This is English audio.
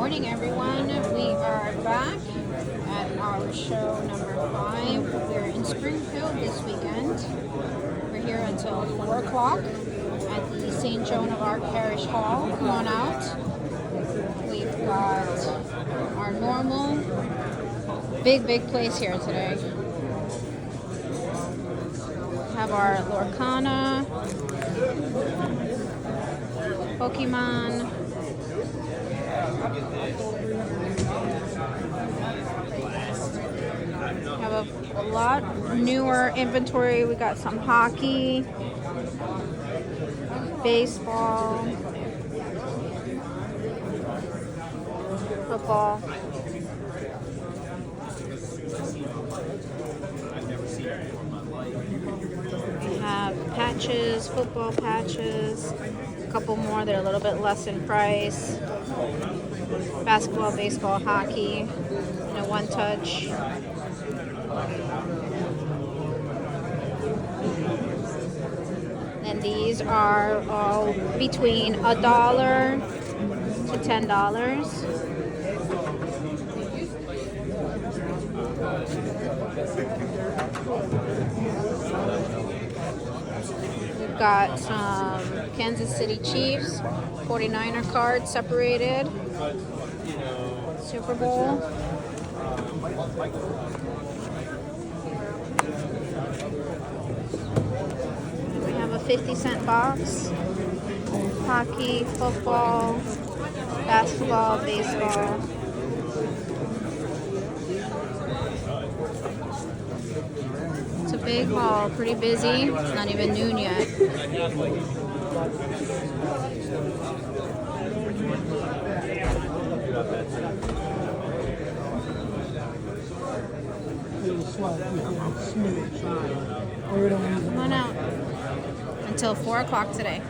Morning, everyone. We are back at our show number 5. We're in Springfield this weekend. We're here until 4 o'clock at the St. Joan of Arc Parish Hall. Come on out. We've got our normal big place here today. We have our Lorcana, Pokemon, have a lot newer inventory. We got some hockey, baseball, football. We have patches, football patches, a couple more that are a little bit less in price. Basketball, baseball, hockey, one touch. And these are all between $1 to $10. We've got some Kansas City Chiefs 49er cards separated. Super Bowl. We have a 50-cent box. Hockey, football, basketball, baseball. It's a big haul, pretty busy. It's not even noon yet. Come on out until 4 o'clock today.